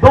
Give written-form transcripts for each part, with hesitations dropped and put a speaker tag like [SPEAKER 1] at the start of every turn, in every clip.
[SPEAKER 1] 2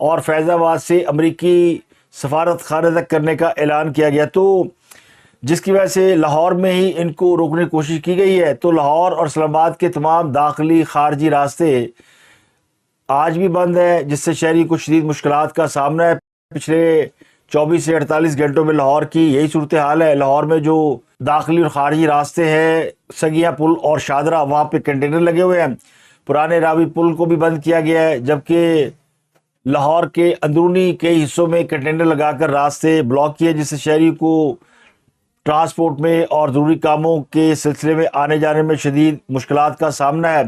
[SPEAKER 2] اور فیض آباد سے امریکی سفارت خانے تک کرنے کا اعلان کیا گیا، تو جس کی وجہ سے لاہور میں ہی ان کو روکنے کی کوشش کی گئی ہے۔ تو لاہور اور اسلام آباد کے تمام داخلی خارجی راستے آج بھی بند ہے، جس سے شہری کو شدید مشکلات کا سامنا ہے۔ پچھلے 24 سے 48 گھنٹوں میں لاہور کی یہی صورتحال ہے۔ لاہور میں جو داخلی اور خارجی راستے ہیں، سگیاں پل اور شادرہ، وہاں پہ کنٹینر لگے ہوئے ہیں۔ پرانے راوی پل کو بھی بند کیا گیا ہے، جبکہ لاہور کے اندرونی کئی حصوں میں کنٹینر لگا کر راستے بلاک کیے، جس سے شہری کو ٹرانسپورٹ میں اور ضروری کاموں کے سلسلے میں آنے جانے میں شدید مشکلات کا سامنا ہے۔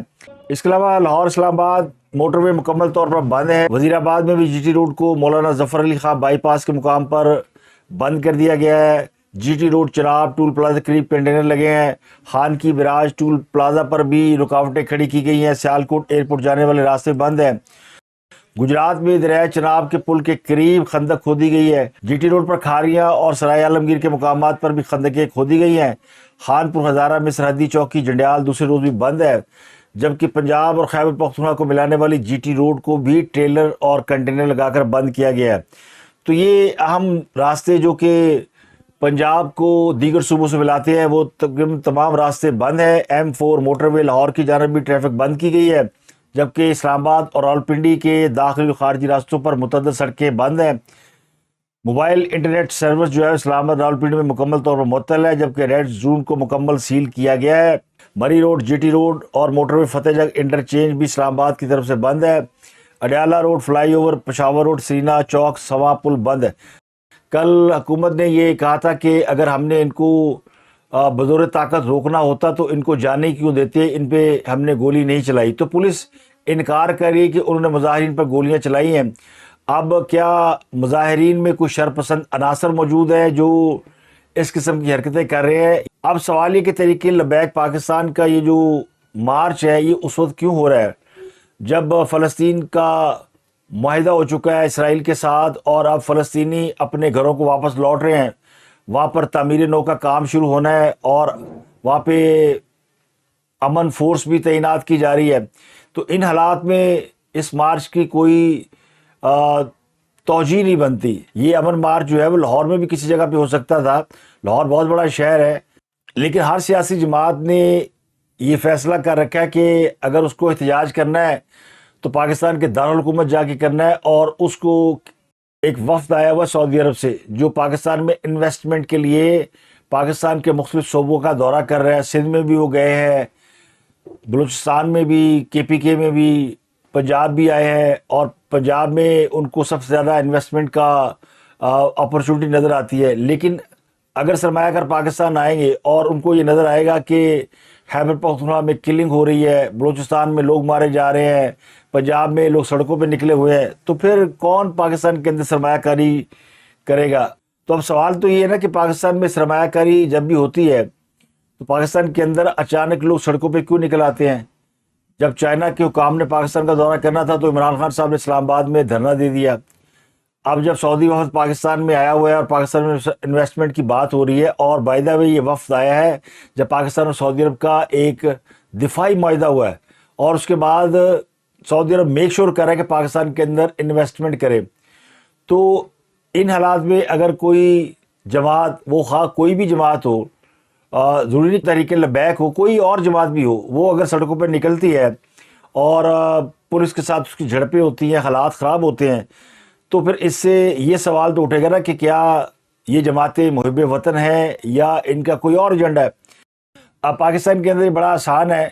[SPEAKER 2] اس کے علاوہ لاہور اسلام آباد موٹر وے مکمل طور پر بند ہے۔ وزیر آباد میں بھی جی ٹی روڈ کو مولانا ظفر علی خان بائی پاس کے مقام پر بند کر دیا گیا ہے۔ G T road Chenab toll plaza قریب کنٹینر لگے ہیں۔ خان کی براج ٹول پلازا پر بھی رکاوٹیں کھڑی کی گئی ہیں۔ سیالکوٹ ایئرپورٹ جانے والے راستے بند ہیں۔ گجرات میں دریائے چناب کے پل کے قریب خندق کھودی گئی ہے۔ جی ٹی روڈ پر کھاریاں اور سرائے عالمگیر کے مقامات پر بھی خندقیں کھودی گئی ہیں۔ خانپور ہزارہ میں سرحدی چوکی جنڈیال دوسرے روز بھی بند ہے، جبکہ پنجاب اور خیبر پختونخوا کو ملانے والی جی ٹی روڈ کو بھی ٹریلر اور کنٹینر لگا کر بند کیا گیا ہے۔ تو یہ اہم راستے جو کہ پنجاب کو دیگر صوبوں سے ملاتے ہیں، وہ تقریباً تمام راستے بند ہیں۔ M4 موٹر وے لاہور کی جانب بھی ٹریفک بند کی گئی ہے، جبکہ اسلام آباد اور راولپنڈی کے داخلی و خارجی راستوں پر متعدد سڑکیں بند ہیں۔ موبائل انٹرنیٹ سروس جو ہے اسلام آباد راولپنڈی میں مکمل طور پر معطل ہے، جبکہ ریڈ زون کو مکمل سیل کیا گیا ہے۔ مری روڈ، جی ٹی روڈ اور موٹر وے فتح جنگ انٹرچینج بھی اسلام آباد کی طرف سے بند ہے۔ Adiala road, fly over, Peshawar road, Serena چوک، سوا پل بند ہے۔ کل حکومت نے یہ کہا تھا کہ اگر ہم نے ان کو بزور طاقت روکنا ہوتا تو ان کو جانے کیوں دیتے، ان پہ ہم نے گولی نہیں چلائی۔ تو پولیس انکار کر رہی ہے کہ انہوں نے مظاہرین پر گولیاں چلائی ہیں۔ اب کیا مظاہرین میں کوئی شرپسند عناصر موجود ہے جو اس قسم کی حرکتیں کر رہے ہیں؟ اب سوال یہ کہ تحریک لبیک پاکستان کا یہ جو مارچ ہے یہ اس وقت کیوں ہو رہا ہے جب فلسطین کا معاہدہ ہو چکا ہے اسرائیل کے ساتھ، اور اب فلسطینی اپنے گھروں کو واپس لوٹ رہے ہیں، وہاں پر تعمیر نو کا کام شروع ہونا ہے اور وہاں پہ امن فورس بھی تعینات کی جا رہی ہے۔ تو ان حالات میں اس مارچ کی کوئی توجہ نہیں بنتی۔ یہ امن مارچ جو ہے وہ لاہور میں بھی کسی جگہ پہ ہو سکتا تھا، لاہور بہت بڑا شہر ہے، لیکن ہر سیاسی جماعت نے یہ فیصلہ کر رکھا ہے کہ اگر اس کو احتجاج کرنا ہے تو پاکستان کے دارالحکومت جا کے کرنا ہے۔ اور اس کو ایک وفد آیا ہوا سعودی عرب سے جو پاکستان میں انویسٹمنٹ کے لیے پاکستان کے مختلف صوبوں کا دورہ کر رہا ہے۔ سندھ میں بھی وہ گئے ہیں، بلوچستان میں بھی، KPK میں بھی، پنجاب بھی آئے ہیں، اور پنجاب میں ان کو سب سے زیادہ انویسٹمنٹ کا اپرچونٹی نظر آتی ہے۔ لیکن اگر سرمایہ کار پاکستان آئیں گے اور ان کو یہ نظر آئے گا کہ خیبر پختونخوا میں کلنگ ہو رہی ہے، بلوچستان میں لوگ مارے جا رہے ہیں، پنجاب میں لوگ سڑکوں پہ نکلے ہوئے ہیں، تو پھر کون پاکستان کے اندر سرمایہ کاری کرے گا؟ تو اب سوال تو یہ ہے نا کہ پاکستان میں سرمایہ کاری جب بھی ہوتی ہے تو پاکستان کے اندر اچانک لوگ سڑکوں پہ کیوں نکل آتے ہیں؟ جب چائنا کے حکام نے پاکستان کا دورہ کرنا تھا تو عمران خان صاحب نے اسلام آباد میں دھرنا دے دیا۔ اب جب سعودی وفد پاکستان میں آیا ہوا ہے اور پاکستان میں انویسٹمنٹ کی بات ہو رہی ہے، اور بائی دا وے یہ وفد آیا ہے جب پاکستان اور سعودی عرب کا ایک دفاعی معاہدہ ہوا ہے، اور اس کے بعد سعودی عرب میک شور کر رہا ہے کہ پاکستان کے اندر انویسٹمنٹ کرے، تو ان حالات میں اگر کوئی جماعت، وہ خواہ کوئی بھی جماعت ہو، ضروری تحریک لبیک ہو، کوئی اور جماعت بھی ہو، وہ اگر سڑکوں پر نکلتی ہے اور پولیس کے ساتھ اس کی جھڑپیں ہوتی ہیں، حالات خراب ہوتے ہیں، تو پھر اس سے یہ سوال تو اٹھے گا نا کہ کیا یہ جماعتیں محب وطن ہیں یا ان کا کوئی اور ایجنڈا ہے؟ اب پاکستان کے اندر یہ بڑا آسان ہے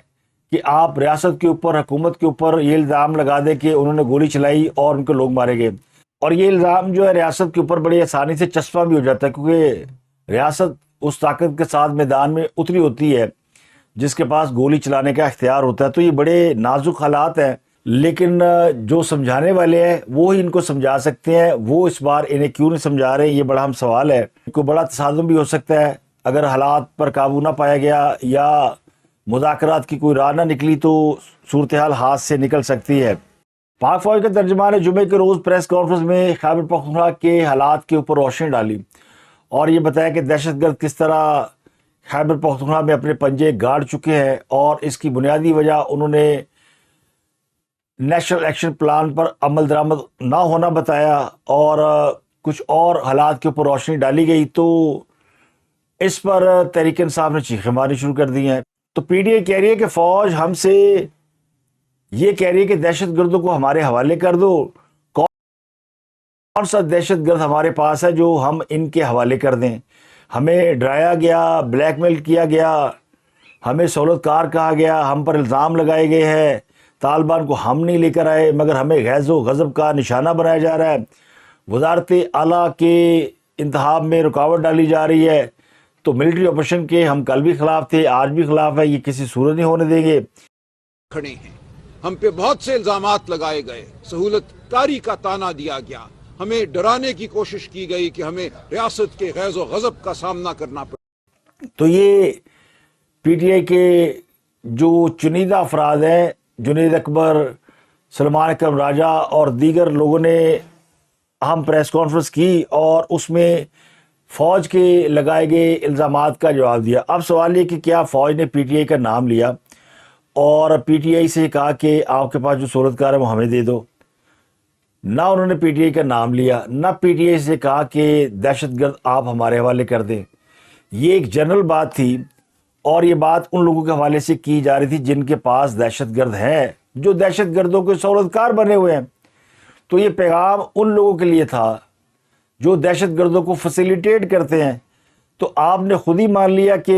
[SPEAKER 2] کہ آپ ریاست کے اوپر، حکومت کے اوپر یہ الزام لگا دیں کہ انہوں نے گولی چلائی اور ان کے لوگ مارے گئے، اور یہ الزام جو ہے ریاست کے اوپر بڑی آسانی سے چسپاں بھی ہو جاتا ہے، کیونکہ ریاست اس طاقت کے ساتھ میدان میں اتری ہوتی ہے جس کے پاس گولی چلانے کا اختیار ہوتا ہے۔ تو یہ بڑے نازک حالات ہیں، لیکن جو سمجھانے والے ہیں وہ ہی ان کو سمجھا سکتے ہیں، وہ اس بار انہیں کیوں نہیں سمجھا رہے، یہ بڑا اہم سوال ہے۔ کوئی بڑا تصادم بھی ہو سکتا ہے، اگر حالات پر قابو نہ پایا گیا یا مذاکرات کی کوئی راہ نہ نکلی تو صورتحال ہاتھ سے نکل سکتی ہے۔ پاک فوج کے ترجمان نے جمعے کے روز پریس کانفرنس میں خیبر پختونخوا کے حالات کے اوپر روشنی ڈالی اور یہ بتایا کہ دہشت گرد کس طرح خیبر پختونخوا میں اپنے پنجے گاڑ چکے ہیں، اور اس کی بنیادی وجہ انہوں نے نیشنل ایکشن پلان پر عمل درآمد نہ ہونا بتایا اور کچھ اور حالات کے اوپر روشنی ڈالی گئی، تو اس پر تحریک انصاف نے چیخیں مارنی شروع کر دی ہیں۔ تو پی ٹی آئی کہہ رہی ہے کہ فوج ہم سے یہ کہہ رہی ہے کہ دہشت گردوں کو ہمارے حوالے کر دو۔ کون سا دہشت گرد ہمارے پاس ہے جو ہم ان کے حوالے کر دیں؟ ہمیں ڈرایا گیا، بلیک میل کیا گیا، ہمیں سہولت کار کہا گیا، ہم پر الزام لگائے گئے ہیں، طالبان کو ہم نہیں لے کر آئے مگر ہمیں غیظ و غضب کا نشانہ بنایا جا رہا ہے، وزارت اعلیٰ کے انتخاب میں رکاوٹ ڈالی جا رہی ہے۔ تو ملٹری آپریشن کے ہم کل بھی خلاف تھے، آج بھی خلاف ہے، یہ کسی صورت نہیں ہونے دیں گے۔
[SPEAKER 3] کھڑے ہیں، ہم پہ بہت سے الزامات لگائے گئے، سہولت کاری کا تانا دیا گیا، ہمیں ڈرانے کی کوشش کی گئی کہ ہمیں ریاست کے غیظ و غضب کا سامنا کرنا پڑے۔
[SPEAKER 2] تو یہ پی ٹی آئی کے جو چنیدہ افراد ہیں، جنید اکبر، سلمان اکرم راجہ اور دیگر لوگوں نے اہم پریس کانفرنس کی اور اس میں فوج کے لگائے گئے الزامات کا جواب دیا۔ اب سوال یہ کہ کیا فوج نے پی ٹی آئی کا نام لیا اور پی ٹی آئی سے کہا کہ آپ کے پاس جو صورت کار ہے وہ ہمیں دے دو؟ نہ انہوں نے پی ٹی آئی کا نام لیا، نہ پی ٹی آئی سے کہا کہ دہشت گرد آپ ہمارے حوالے کر دیں۔ یہ ایک جنرل بات تھی اور یہ بات ان لوگوں کے حوالے سے کی جا رہی تھی جن کے پاس دہشت گرد ہیں، جو دہشت گردوں کے سہولت کار بنے ہوئے ہیں۔ تو یہ پیغام ان لوگوں کے لیے تھا جو دہشت گردوں کو فیسیلیٹیٹ کرتے ہیں۔ تو آپ نے خود ہی مان لیا کہ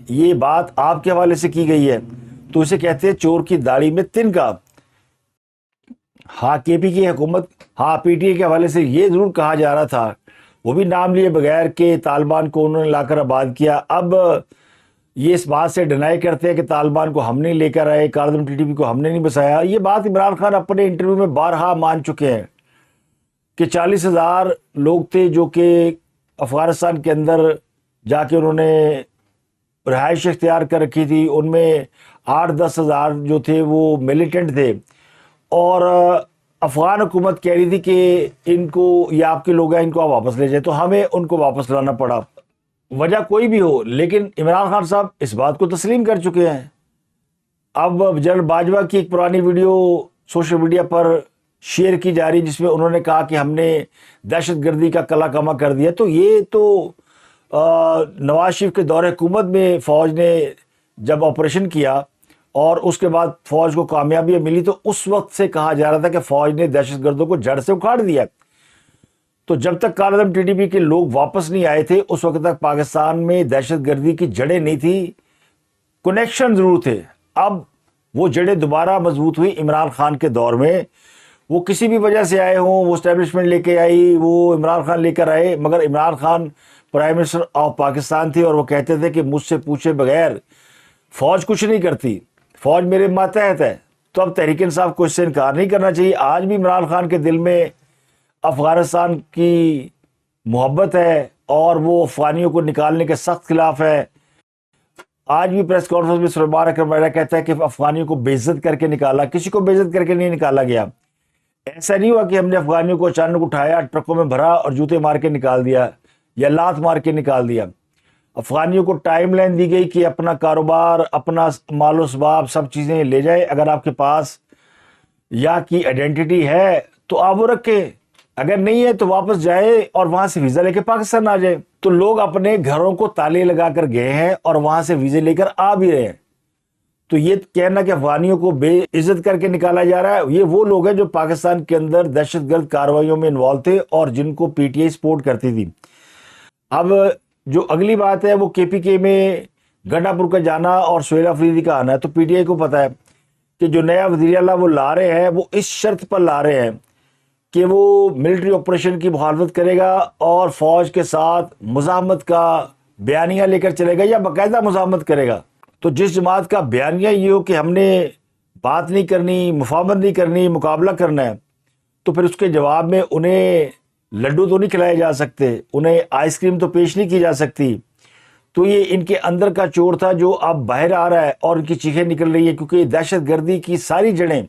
[SPEAKER 2] یہ بات آپ کے حوالے سے کی گئی ہے، تو اسے کہتے ہیں چور کی داڑھی میں تنکا۔ ہاں کے پی کی حکومت، ہاں پی ٹی آئی کے حوالے سے یہ ضرور کہا جا رہا تھا، وہ بھی نام لیے بغیر، کہ طالبان کو انہوں نے لا کر آباد کیا۔ اب یہ اس بات سے ڈینائی کرتے ہیں کہ طالبان کو ہم نہیں لے کر آئے، کارعدم ٹی ٹی پی کو ہم نے نہیں بسایا۔ یہ بات عمران خان اپنے انٹرویو میں بارہا مان چکے ہیں کہ 40,000 لوگ تھے جو کہ افغانستان کے اندر جا کے انہوں نے رہائش اختیار کر رکھی تھی، ان میں 8-10 ہزار جو تھے وہ ملیٹنٹ تھے، اور افغان حکومت کہہ رہی تھی کہ ان کو، یہ آپ کے لوگ ہیں، ان کو آپ واپس لے جائیں، تو ہمیں ان کو واپس لانا پڑا۔ وجہ کوئی بھی ہو، لیکن عمران خان صاحب اس بات کو تسلیم کر چکے ہیں۔ اب جنرل باجوہ کی ایک پرانی ویڈیو سوشل میڈیا پر شیئر کی جا رہی جس میں انہوں نے کہا کہ ہم نے دہشت گردی کا کلا کما کر دیا۔ تو یہ تو نواز شریف کے دور حکومت میں فوج نے جب آپریشن کیا اور اس کے بعد فوج کو کامیابی ملی، تو اس وقت سے کہا جا رہا تھا کہ فوج نے دہشت گردوں کو جڑ سے اکھاڑ دیا۔ تو جب تک کالعدم ٹی ٹی پی کے لوگ واپس نہیں آئے تھے اس وقت تک پاکستان میں دہشت گردی کی جڑیں نہیں تھی، کنیکشن ضرور تھے۔ اب وہ جڑیں دوبارہ مضبوط ہوئی عمران خان کے دور میں۔ وہ کسی بھی وجہ سے آئے ہوں، وہ اسٹیبلشمنٹ لے کے آئی، وہ عمران خان لے کر آئے، مگر Imran Khan prime minister of Pakistan تھے اور وہ کہتے تھے کہ مجھ سے پوچھے بغیر فوج کچھ نہیں کرتی، فوج میرے ماتحت ہے۔ تو اب تحریک انصاف کو اس سے انکار نہیں کرنا چاہیے۔ آج بھی عمران خان کے دل میں افغانستان کی محبت ہے اور وہ افغانیوں کو نکالنے کے سخت خلاف ہے۔ آج بھی پریس کانفرنس میں سلمان اکرم راجہ کہتا ہے کہ افغانیوں کو بے عزت کر کے نکالا، کسی کو بے عزت کر کے نہیں نکالا گیا۔ ایسا نہیں ہوا کہ ہم نے افغانیوں کو اچانک اٹھایا، ٹرکوں میں بھرا اور جوتے مار کے نکال دیا یا لات مار کے نکال دیا۔ افغانیوں کو ٹائم لائن دی گئی کہ اپنا کاروبار، اپنا مال و اسباب، سب چیزیں لے جائے، اگر آپ کے پاس یا کی آئیڈینٹی ہے تو آپ وہ رکھیں، اگر نہیں ہے تو واپس جائے اور وہاں سے ویزا لے کے پاکستان آ جائے۔ تو لوگ اپنے گھروں کو تالے لگا کر گئے ہیں اور وہاں سے ویزے لے کر آ بھی رہے ہیں۔ تو یہ کہنا کہ افغانیوں کو بے عزت کر کے نکالا جا رہا ہے، یہ وہ لوگ ہیں جو پاکستان کے اندر دہشت گرد کارروائیوں میں انوالو تھے اور جن کو پی ٹی آئی سپورٹ کرتی تھی۔ اب جو اگلی بات ہے وہ کے پی کے میں گنڈا پور کا جانا اور سہیل افریدی کا آنا ہے۔ تو پی ٹی آئی کو پتا ہے کہ جو نیا وزیر اعلیٰ وہ لا رہے ہیں وہ اس شرط پر لا رہے ہیں کہ وہ ملٹری آپریشن کی مخالفت کرے گا اور فوج کے ساتھ مزاحمت کا بیانیہ لے کر چلے گا یا باقاعدہ مزاحمت کرے گا۔ تو جس جماعت کا بیانیہ یہ ہو کہ ہم نے بات نہیں کرنی، مفاہمت نہیں کرنی، مقابلہ کرنا ہے، تو پھر اس کے جواب میں انہیں لڈو تو نہیں کھلائے جا سکتے، انہیں آئس کریم تو پیش نہیں کی جا سکتی۔ تو یہ ان کے اندر کا چور تھا جو اب باہر آ رہا ہے اور ان کی چیخیں نکل رہی ہیں، کیونکہ دہشت گردی کی ساری جڑیں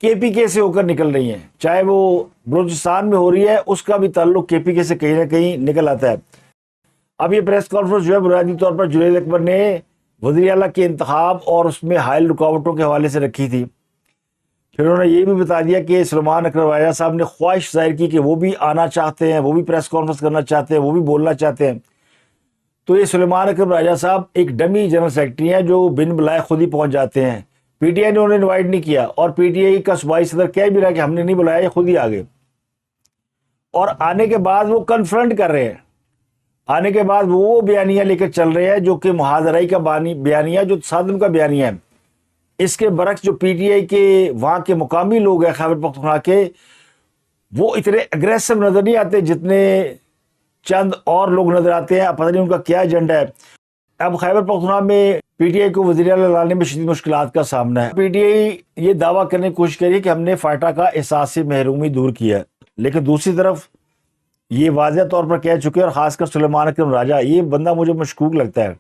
[SPEAKER 2] کے پی کے سے ہو کر نکل رہی ہیں، چاہے وہ بلوچستان میں ہو رہی ہے اس کا بھی تعلق کے پی کے سے کہیں نہ کہیں نکل آتا ہے۔ اب یہ پریس کانفرنس جو ہے بنیادی طور پر جنید اکبر نے وزیر اعلیٰ کے انتخاب اور اس میں حائل رکاوٹوں کے حوالے سے رکھی تھی۔ پھر انہوں نے یہ بھی بتا دیا کہ سلیمان اکرم راجہ صاحب نے خواہش ظاہر کی کہ وہ بھی آنا چاہتے ہیں، وہ بھی پریس کانفرنس کرنا چاہتے ہیں، وہ بھی بولنا چاہتے ہیں. تو یہ سلیمان اکرم راجہ صاحب ایک ڈمی جنرل سیکرٹری ہیں جو بن بلائے خود ہی پہنچ جاتے ہیں. پی ٹی آئی نے انہیں انوائٹ نہیں کیا، اور پی ٹی آئی کا صوبائی صدر کہہ بھی رہا کہ ہم نے نہیں بلایا، یہ خود ہی آ گئے. اور آنے کے بعد وہ کنفرنٹ کر رہے ہیں، آنے کے بعد وہ بیانیہ لے کر چل رہے ہیں جو کہ محاذرائی کا بیانیہ، جو تصادم کا بیانیہ ہے. اس کے برعکس جو پی ٹی آئی کے وہاں کے مقامی لوگ ہیں خیبر پختونخوا کے، وہ اتنے اگریسو نظر نہیں آتے جتنے چند اور لوگ نظر آتے ہیں. اب پتہ نہیں ان کا کیا ایجنڈا ہے. اب خیبر پختونخوا میں پی ٹی آئی کو وزیر اعلیٰ لانے میں شدید مشکلات کا سامنا ہے. پی ٹی آئی یہ دعویٰ کرنے کی کوشش کری کہ ہم نے فاٹا کا احساس محرومی دور کیا ہے، لیکن دوسری طرف یہ واضح طور پر کہہ چکے، اور خاص کر سلیمان اکرم راجہ، یہ بندہ مجھے مشکوک لگتا ہے،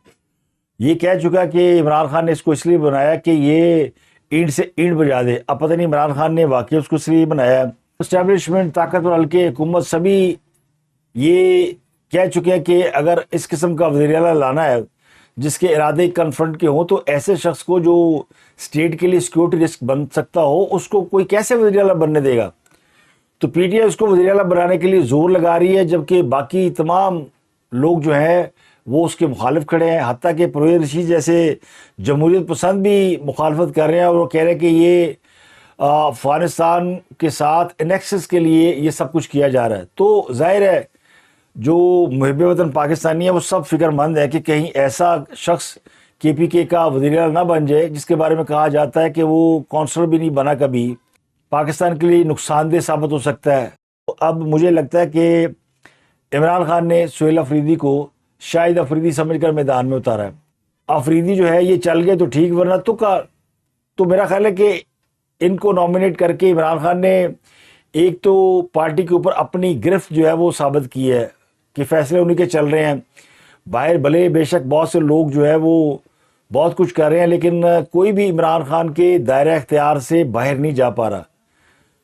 [SPEAKER 2] یہ کہہ چکا کہ عمران خان نے اس کو اس لیے بنایا کہ یہ اینٹ سے اینٹ بجا دے. اب پتہ نہیں عمران خان نے واقعی اس کو اس لیے بنایا ہے. اسٹیبلشمنٹ، طاقتور حلقے، حکومت، سبھی یہ کہہ چکے ہیں کہ اگر اس قسم کا وزیر اعلیٰ لانا ہے جس کے ارادے کنفرنٹ کے ہوں، تو ایسے شخص کو جو اسٹیٹ کے لیے سیکورٹی رسک بن سکتا ہو، اس کو کوئی کیسے وزیر اعلیٰ بننے دے گا؟ تو پی ٹی آئی اس کو وزیر اعلیٰ بنانے کے لیے زور لگا رہی ہے، جبکہ باقی تمام لوگ جو ہیں وہ اس کے مخالف کھڑے ہیں. حتیٰ کہ پرویز رشید جیسے جمہوریت پسند بھی مخالفت کر رہے ہیں، اور وہ کہہ رہے ہیں کہ یہ افغانستان کے ساتھ انیکسس کے لیے یہ سب کچھ کیا جا رہا ہے. تو ظاہر ہے جو محب وطن پاکستانی ہے وہ سب فکر مند ہے کہ کہیں ایسا شخص کے پی کے کا وزیر اعلیٰ نہ بن جائے جس کے بارے میں کہا جاتا ہے کہ وہ کونسلر بھی نہیں بنا، کبھی پاکستان کے لیے نقصان دہ ثابت ہو سکتا ہے. اب مجھے لگتا ہے کہ عمران خان نے سہیل افریدی کو شاہد افریدی سمجھ کر میدان میں اتارا ہے. افریدی جو ہے یہ چل گئے تو ٹھیک، ورنہ تو میرا خیال ہے کہ ان کو نامنیٹ کر کے عمران خان نے ایک تو پارٹی کے اوپر اپنی گرفت جو ہے وہ ثابت کی ہے کہ فیصلے انہی کے چل رہے ہیں. باہر بھلے بے شک بہت سے لوگ جو ہے وہ بہت کچھ کر رہے ہیں، لیکن کوئی بھی عمران خان کے دائرہ اختیار سے باہر نہیں جا پا رہا.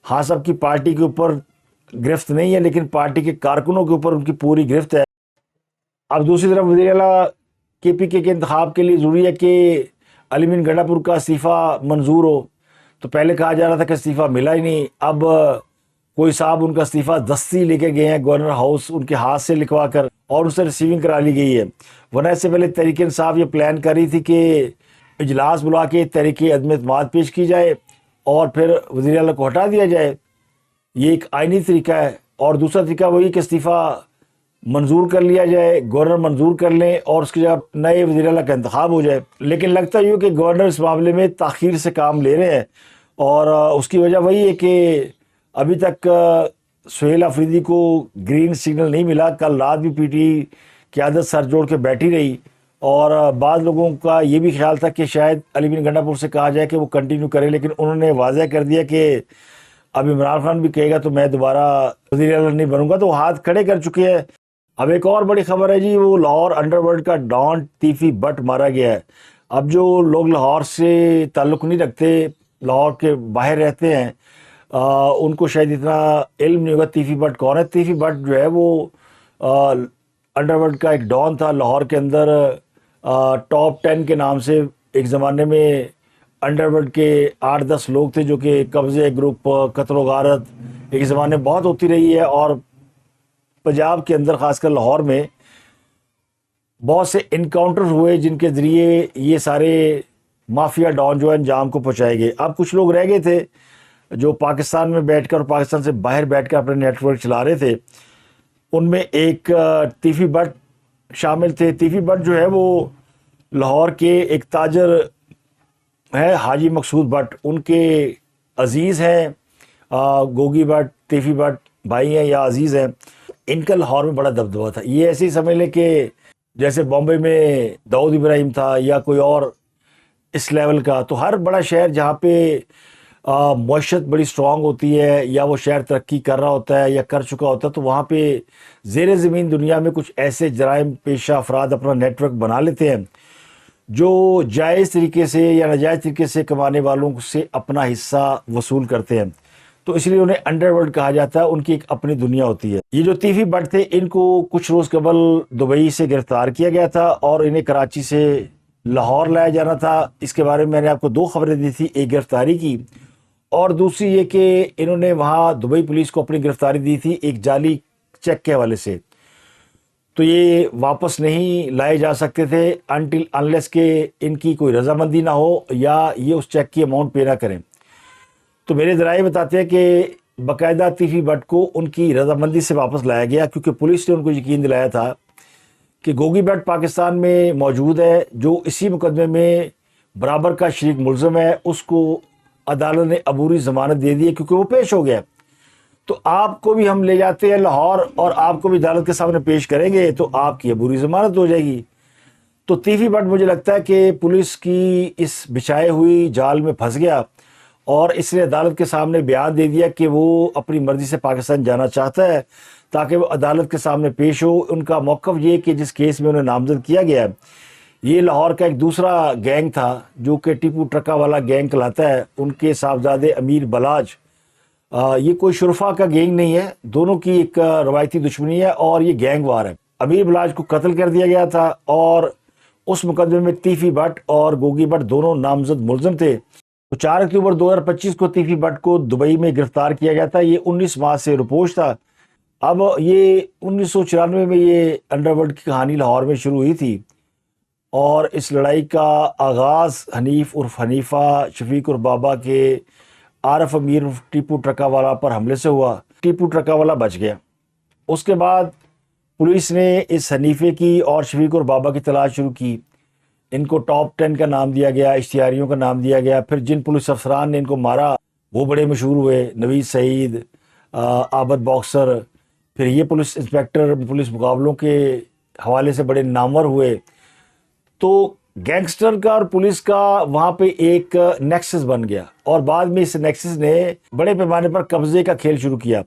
[SPEAKER 2] ہاں سب کی پارٹی کے اوپر گرفت نہیں ہے، لیکن پارٹی کے کارکنوں کے اوپر ان کی پوری گرفت ہے. اب دوسری طرف وزیر اعلیٰ کے پی کے انتخاب کے لیے ضروری ہے کہ علی مین گنڈا پور کا استعفیٰ منظور ہو. تو پہلے کہا جا رہا تھا کہ استعفیٰ ملا ہی نہیں. اب کوئی صاحب ان کا استعفیٰ دستی لے کے گئے ہیں گورنر ہاؤس، ان کے ہاتھ سے لکھوا کر، اور اس سے ریسیونگ کرا لی گئی ہے. ورنہ اس سے پہلے تحریک انصاف یہ پلان کر رہی تھی کہ اجلاس بلا کے تحریک عدم اعتماد پیش کی جائے اور پھر وزیر اعلیٰ کو ہٹا دیا جائے. یہ ایک آئینی طریقہ ہے. اور دوسرا طریقہ وہی کہ استعفیٰ منظور کر لیا جائے، گورنر منظور کر لیں اور اس کی جگہ نئے وزیر اعلیٰ کا انتخاب ہو جائے. لیکن لگتا یوں کہ گورنر اس معاملے میں تاخیر سے کام لے رہے ہیں، اور اس کی وجہ وہی ہے کہ ابھی تک سہیل افریدی کو گرین سگنل نہیں ملا. کل رات بھی پی ٹی قیادت سر جوڑ کے بیٹھی رہی، اور بعض لوگوں کا یہ بھی خیال تھا کہ شاید علی مین گنڈا پور سے کہا جائے کہ وہ کنٹینیو کرے، لیکن انہوں نے واضح کر دیا کہ اب عمران خان بھی کہے گا تو میں دوبارہ وزیر اعلیٰ نہیں بنوں گا. تو وہ ہاتھ کھڑے کر چکے ہیں. اب ایک اور بڑی خبر ہے جی، وہ لاہور انڈر ورلڈ کا ڈان تیفی بٹ مارا گیا ہے. اب جو لوگ لاہور سے تعلق نہیں رکھتے، لاہور کے باہر رہتے ہیں، ان کو شاید اتنا علم نہیں ہوگا تیفی بٹ کون ہے. تیفی بٹ جو ہے وہ انڈر ورلڈ کا ایک ڈان تھا لاہور کے اندر. ٹاپ 10 کے نام سے ایک زمانے میں انڈر ورلڈ کے 8-10 لوگ تھے جو کہ قبضے گروپ، قتل و غارت ایک زمانے بہت ہوتی رہی ہے. اور پنجاب کے اندر خاص کر لاہور میں بہت سے انکاؤنٹر ہوئے جن کے ذریعے یہ سارے مافیا ڈان جو ہے انجام کو پہنچائے گئے. اب کچھ لوگ رہ گئے تھے جو پاکستان میں بیٹھ کر اور پاکستان سے باہر بیٹھ کر اپنے نیٹ ورک چلا رہے تھے. ان میں ایک تیفی بٹ شامل تھے. تیفی بٹ جو ہے وہ لاہور کے ایک تاجر ہے حاجی مقصود بٹ، ان کے عزیز ہیں. گوگی بٹ، تیفی بٹ بھائی ہیں یا عزیز ہیں. ان کا لاہور میں بڑا دبدبہ تھا. یہ ایسے ہی سمجھ لیں کہ جیسے بامبے میں داؤد ابراہیم تھا یا کوئی اور اس لیول کا. تو ہر بڑا شہر جہاں پہ معیشت بڑی سٹرانگ ہوتی ہے یا وہ شہر ترقی کر رہا ہوتا ہے یا کر چکا ہوتا ہے، تو وہاں پہ زیر زمین دنیا میں کچھ ایسے جرائم پیشہ افراد اپنا نیٹ ورک بنا لیتے ہیں جو جائز طریقے سے یا ناجائز طریقے سے کمانے والوں سے اپنا حصہ وصول کرتے ہیں. تو اس لیے انہیں انڈر ورلڈ کہا جاتا ہے. ان کی ایک اپنی دنیا ہوتی ہے. یہ جو تیفی بٹ تھے ان کو کچھ روز قبل دبئی سے گرفتار کیا گیا تھا اور انہیں کراچی سے لاہور لایا جانا تھا. اس کے بارے میں نے آپ کو 2 خبریں دی تھی، ایک گرفتاری کی اور دوسری یہ کہ انہوں نے وہاں دبئی پولیس کو اپنی گرفتاری دی تھی ایک جعلی چیک کے حوالے سے، تو یہ واپس نہیں لائے جا سکتے تھے انٹل انلیس کہ ان کی کوئی رضامندی نہ ہو یا یہ اس چیک کی اماؤنٹ پے نہ کریں۔ تو میرے ذرائع بتاتے ہیں کہ باقاعدہ تیفی بٹ کو ان کی رضامندی سے واپس لایا گیا، کیونکہ پولیس نے ان کو یقین دلایا تھا کہ گوگی بٹ پاکستان میں موجود ہے، جو اسی مقدمے میں برابر کا شریک ملزم ہے، اس کو عدالت نے عبوری ضمانت دے دی ہے کیونکہ وہ پیش ہو گیا۔ تو آپ کو بھی ہم لے جاتے ہیں لاہور اور آپ کو بھی عدالت کے سامنے پیش کریں گے تو آپ کی عبوری ضمانت ہو جائے گی۔ تو تیفی بٹ مجھے لگتا ہے کہ پولیس کی اس بچھائے ہوئی جال میں پھنس گیا اور اس نے عدالت کے سامنے بیان دے دیا کہ وہ اپنی مرضی سے پاکستان جانا چاہتا ہے تاکہ وہ عدالت کے سامنے پیش ہو۔ ان کا موقف یہ کہ جس کیس میں انہیں نامزد کیا گیا ہے یہ لاہور کا ایک دوسرا گینگ تھا جو کہ ٹیپو ٹرکا والا گینگ کہلاتا ہے، ان کے صاحبزادے امیر بلاج۔ یہ کوئی شرفا کا گینگ نہیں ہے، دونوں کی ایک روایتی دشمنی ہے اور یہ گینگ وار ہے۔ امیر بلاج کو قتل کر دیا گیا تھا اور اس مقدمے میں تیفی بٹ اور گوگی بٹ دونوں نامزد ملزم تھے۔ تو 4 اکتوبر 2025 کو تیفی بٹ کو دبئی میں گرفتار کیا گیا تھا، یہ 19 ماہ سے روپوش تھا۔ اب یہ 1994 میں یہ انڈر ورلڈ کی کہانی لاہور میں شروع ہوئی تھی اور اس لڑائی کا آغاز حنیف عرف حنیفہ شفیق اور بابا کے عارف امیر ٹیپو ٹرکا والا پر حملے سے ہوا۔ ٹیپو ٹرکا والا بچ گیا۔ اس کے بعد پولیس نے اس حنیفے کی اور شفیق اور بابا کی تلاش شروع کی، ان کو ٹاپ 10 کا نام دیا گیا، اشتہاریوں کا نام دیا گیا۔ پھر جن پولیس افسران نے ان کو مارا وہ بڑے مشہور ہوئے، نوید سعید، عابد باکسر۔ پھر یہ پولیس انسپیکٹر پولیس مقابلوں کے حوالے سے بڑے نامور ہوئے۔ تو گینگسٹر کا اور پولیس کا وہاں پہ ایک نیکسس بن گیا اور بعد میں اس نیکسس نے بڑے پیمانے پر قبضے کا کھیل شروع کیا،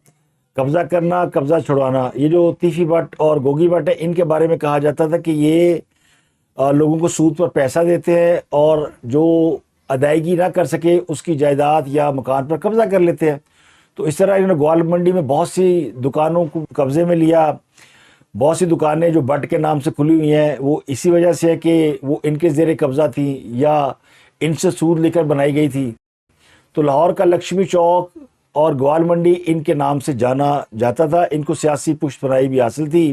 [SPEAKER 2] قبضہ کرنا، قبضہ چھڑوانا۔ یہ جو تیفی بٹ اور گوگی بٹ ہے ان کے بارے میں کہا جاتا تھا کہ یہ لوگوں کو سود پر پیسہ دیتے ہیں اور جو ادائیگی نہ کر سکے اس کی جائیداد یا مکان پر قبضہ کر لیتے ہیں۔ تو اس طرح انہوں نے گوال منڈی میں بہت سی دکانوں کو قبضے میں لیا۔ بہت سی دکانیں جو بٹ کے نام سے کھلی ہوئی ہیں وہ اسی وجہ سے ہے کہ وہ ان کے زیر قبضہ تھیں یا ان سے سود لے کر بنائی گئی تھی۔ تو لاہور کا لکشمی چوک اور گوال منڈی ان کے نام سے جانا جاتا تھا، ان کو سیاسی پشت پناہی بھی حاصل تھی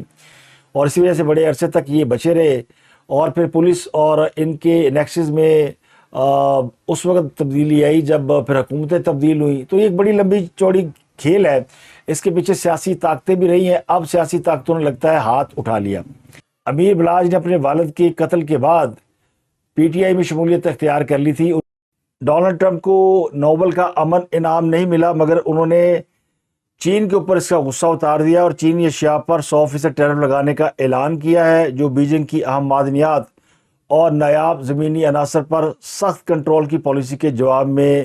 [SPEAKER 2] اور اسی وجہ سے بڑے عرصے تک یہ بچے رہے۔ اور پھر پولیس اور ان کے نیکسس میں اس وقت تبدیلی آئی جب پھر حکومتیں تبدیل ہوئی۔ تو یہ ایک بڑی لمبی چوڑی کھیل ہے، اس کے پیچھے سیاسی طاقتیں بھی رہی ہیں۔ اب سیاسی طاقتوں نے لگتا ہے ہاتھ اٹھا لیا۔ امیر بلاج نے اپنے والد کے قتل کے بعد پی ٹی آئی میں شمولیت اختیار کر لی تھی۔ ڈونلڈ ٹرمپ کو نوبل کا امن انعام نہیں ملا مگر انہوں نے چین کے اوپر اس کا غصہ اتار دیا اور چینی اشیاء پر 100% ٹیرف لگانے کا اعلان کیا ہے، جو بیجنگ کی اہم معدنیات اور نایاب زمینی عناصر پر سخت کنٹرول کی پالیسی کے جواب میں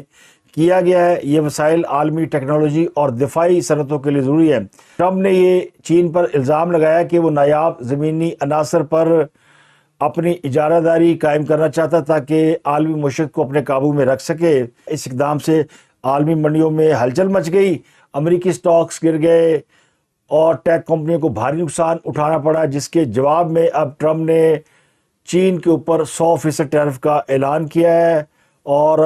[SPEAKER 2] کیا گیا ہے۔ یہ وسائل عالمی ٹیکنالوجی اور دفاعی صنعتوں کے لیے ضروری ہے۔ ٹرمپ نے یہ چین پر الزام لگایا کہ وہ نایاب زمینی عناصر پر اپنی اجارہ داری قائم کرنا چاہتا تاکہ عالمی معیشت کو اپنے قابو میں رکھ سکے۔ اس اقدام سے عالمی منڈیوں میں ہلچل مچ گئی، امریکی سٹاکس گر گئے اور ٹیک کمپنیوں کو بھاری نقصان اٹھانا پڑا، جس کے جواب میں اب ٹرمپ نے چین کے اوپر 100% ٹیرف کا اعلان کیا ہے اور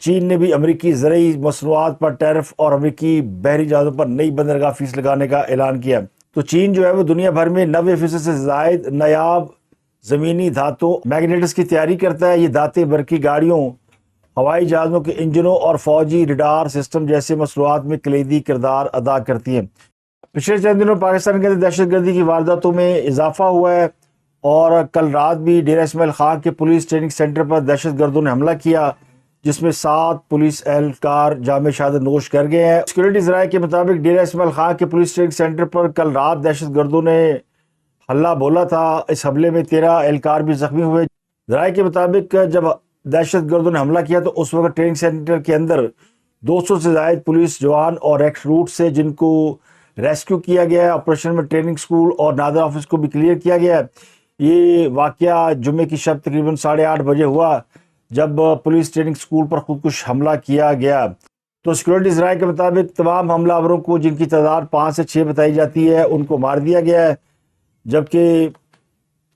[SPEAKER 2] چین نے بھی امریکی زرعی مصنوعات پر ٹیرف اور امریکی بحری جہازوں پر نئی بندرگاہ فیس لگانے کا اعلان کیا۔ تو چین جو ہے وہ دنیا بھر میں 90% سے زائد نایاب زمینی دھاتوں میگنیٹس کی تیاری کرتا ہے۔ یہ دھاتیں برقی گاڑیوں، ہوائی جہازوں کے انجنوں اور فوجی ریڈار سسٹم جیسے مصنوعات میں کلیدی کردار ادا کرتی ہیں۔ پچھلے چند دنوں پاکستان کے اندر دہشت گردی کی وارداتوں میں اضافہ ہوا ہے اور کل رات بھی ڈیرہ اسماعیل خان کے پولیس ٹریننگ سینٹر پر دہشت گردوں نے حملہ کیا، جس میں 7 پولیس اہلکار جامِ شہادت نوش کر گئے ہیں۔ سیکورٹی ذرائع کے مطابق ڈیرہ اسماعیل خان کے پولیس ٹریننگ سینٹر پر کل رات دہشت گردوں نے حملہ بولا تھا۔ اس حملے میں 13 اہلکار بھی زخمی ہوئے۔ ذرائع کے مطابق جب دہشت گردوں نے حملہ کیا تو اس وقت ٹریننگ سینٹر کے اندر 200 سے زائد پولیس جوان اور ریکروٹ سے جن کو ریسکیو کیا گیا ہے۔ آپریشن میں ٹریننگ سکول اور نادر آفس کو بھی کلیئر کیا گیا ہے۔ یہ واقعہ جمعے کی شب تقریباً 8:30 بجے ہوا جب پولیس ٹریننگ سکول پر خودکش حملہ کیا گیا۔ تو سیکورٹی ذرائع کے مطابق تمام حملہ آوروں کو، جن کی تعداد 5 سے 6 بتائی جاتی ہے، ان کو مار دیا گیا ہے، جبکہ